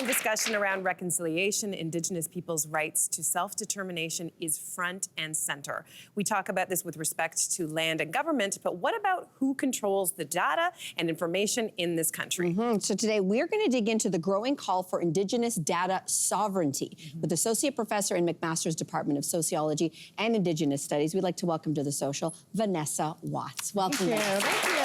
ongoing discussion around reconciliation, Indigenous peoples' rights to self-determination is front and center. We talk about this with respect to land and government, but what about who controls the data and information in this country? So today we're going to dig into the growing call for Indigenous data sovereignty with Associate Professor in McMaster's Department of Sociology and Indigenous Studies. We'd like to welcome to the social, Vanessa Watts. Welcome. Thank you.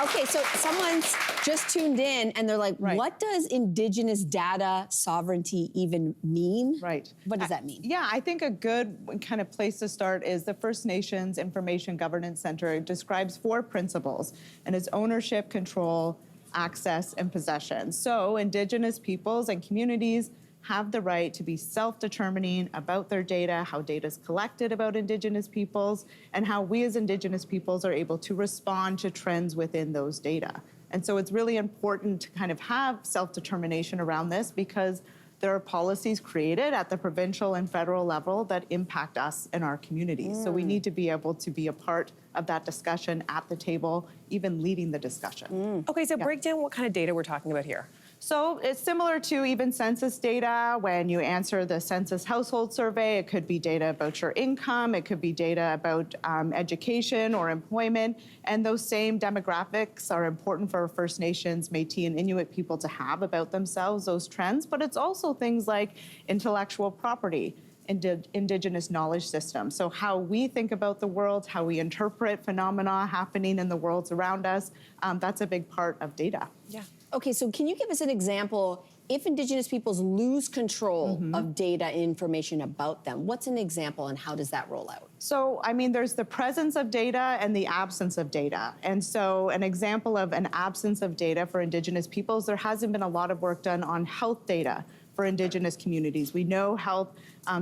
Okay, so someone's just tuned in and they're like, Right. what does Indigenous data sovereignty even mean? Right. What does that mean? Yeah, I think a good kind of place to start is the First Nations Information Governance Center. It describes 4 principles, and it's ownership, control, access, and possession. So Indigenous peoples and communities have the right to be self-determining about their data, how data is collected about Indigenous peoples, and how we as Indigenous peoples are able to respond to trends within those data. And so it's really important to kind of have self-determination around this because there are policies created at the provincial and federal level that impact us and our communities. So we need to be able to be a part of that discussion at the table, even leading the discussion. Okay, so break down what kind of data we're talking about here. So it's similar to even census data. When you answer the census household survey, it could be data about your income, it could be data about education or employment, and those same demographics are important for First Nations, Métis, and Inuit people to have about themselves, those trends, but it's also things like intellectual property, Indigenous knowledge system. So how we think about the world, how we interpret phenomena happening in the worlds around us, that's a big part of data. Yeah. Okay, so can you give us an example? If Indigenous peoples lose control of data and information about them, what's an example and how does that roll out? So, I mean, there's the presence of data and the absence of data. And so an example of an absence of data for Indigenous peoples, there hasn't been a lot of work done on health data for Indigenous communities. We know health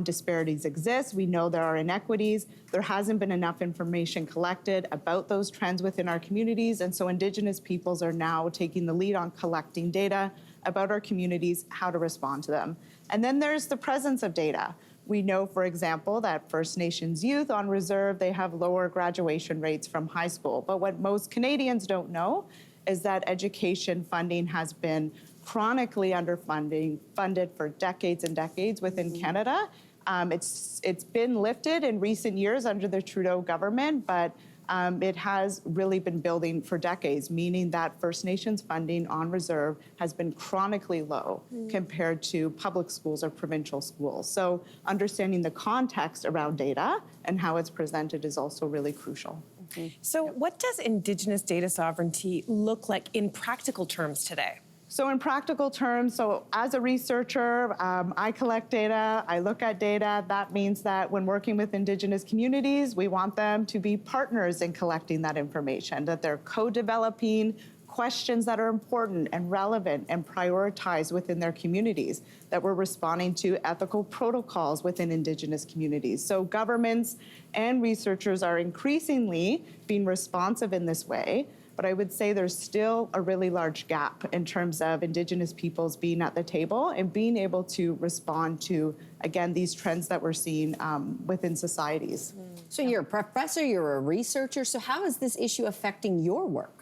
disparities exist. We know there are inequities. There hasn't been enough information collected about those trends within our communities. And so Indigenous peoples are now taking the lead on collecting data about our communities, how to respond to them. And then there's the presence of data. We know, for example, that First Nations youth on reserve, they have lower graduation rates from high school. But what most Canadians don't know is that education funding has been chronically funded for decades and decades within Canada. It's been lifted in recent years under the Trudeau government, but it has really been building for decades, meaning that First Nations funding on reserve has been chronically low compared to public schools or provincial schools. So understanding the context around data and how it's presented is also really crucial. So what does Indigenous data sovereignty look like in practical terms today? So in practical terms, so as a researcher, I collect data, I look at data. That means that when working with Indigenous communities, we want them to be partners in collecting that information, that they're co-developing questions that are important and relevant and prioritized within their communities, that we're responding to ethical protocols within Indigenous communities. So governments and researchers are increasingly being responsive in this way. But I would say there's still a really large gap in terms of Indigenous peoples being at the table and being able to respond to, again, these trends that we're seeing within societies. So you're a professor, you're a researcher, so how is this issue affecting your work?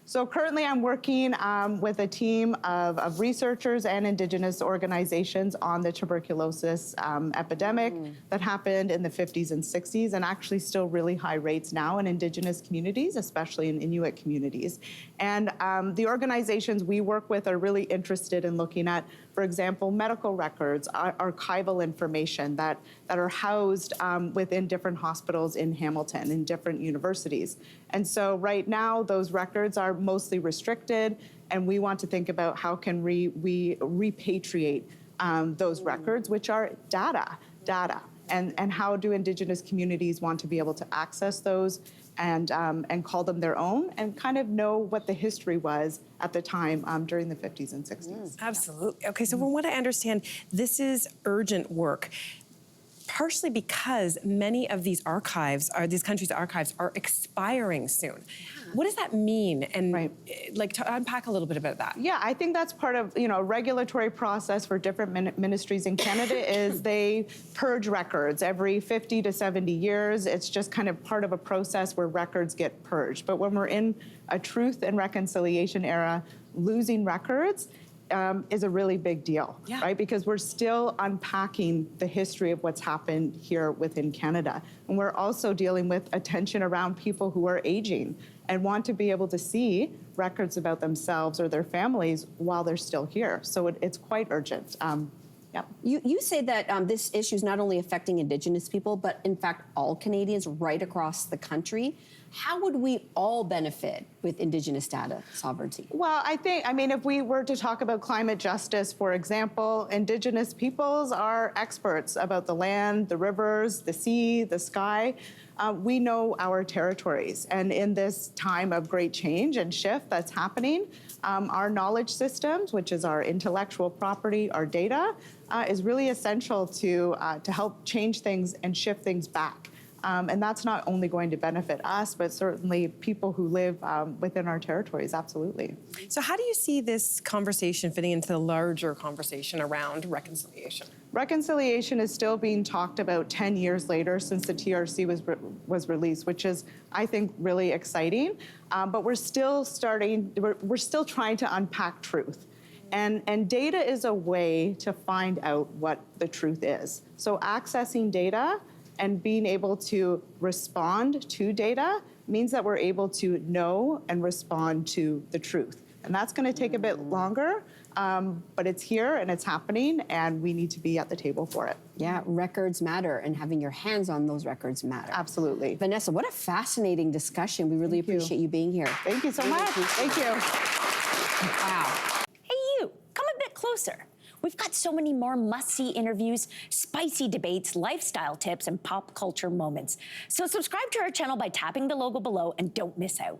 So currently I'm working with a team of researchers and Indigenous organizations on the tuberculosis epidemic that happened in the 50s and 60s and actually still really high rates now in Indigenous communities, especially in Inuit communities. And the organizations we work with are really interested in looking at, for example, medical records, archival information that are housed within different hospitals in Hamilton, in different universities. And so right now, those records are mostly restricted, and we want to think about how can we repatriate those records, which are data, and how do Indigenous communities want to be able to access those and call them their own and kind of know what the history was at the time during the 50s and 60s. Absolutely. Okay, so from what I understand, this is urgent work. Partially because many of these countries' archives are expiring soon. What does that mean? And like to unpack a little bit about that. Yeah, I think that's part of a regulatory process for different ministries in Canada is they purge records every 50 to 70 years. It's just kind of part of a process where records get purged. But when we're in a truth and reconciliation era, losing records is a really big deal, Yeah. right? Because we're still unpacking the history of what's happened here within Canada. And we're also dealing with attention around people who are aging and want to be able to see records about themselves or their families while they're still here. So it's quite urgent. Yeah. You say that this issue is not only affecting Indigenous people, but in fact all Canadians right across the country. How would we all benefit with Indigenous data sovereignty? Well, I mean, if we were to talk about climate justice, for example, Indigenous peoples are experts about the land, the rivers, the sea, the sky. We know our territories. And in this time of great change and shift that's happening, our knowledge systems, which is our intellectual property, our data, is really essential to help change things and shift things back. And that's not only going to benefit us, but certainly people who live within our territories, absolutely. So how do you see this conversation fitting into the larger conversation around reconciliation? Reconciliation is still being talked about 10 years later since the TRC was released, which is, I think, really exciting. But we're still trying to unpack truth. And data is a way to find out what the truth is. So accessing data and being able to respond to data means that we're able to know and respond to the truth. And that's going to take a bit longer, but it's here and it's happening, and we need to be at the table for it. Yeah, records matter, and having your hands on those records matter. Absolutely. Vanessa, what a fascinating discussion. We really appreciate you being here. Thank you so much. Thank you. Wow. Hey, you, come a bit closer. We've got so many more must-see interviews, spicy debates, lifestyle tips, and pop culture moments. So subscribe to our channel by tapping the logo below and don't miss out.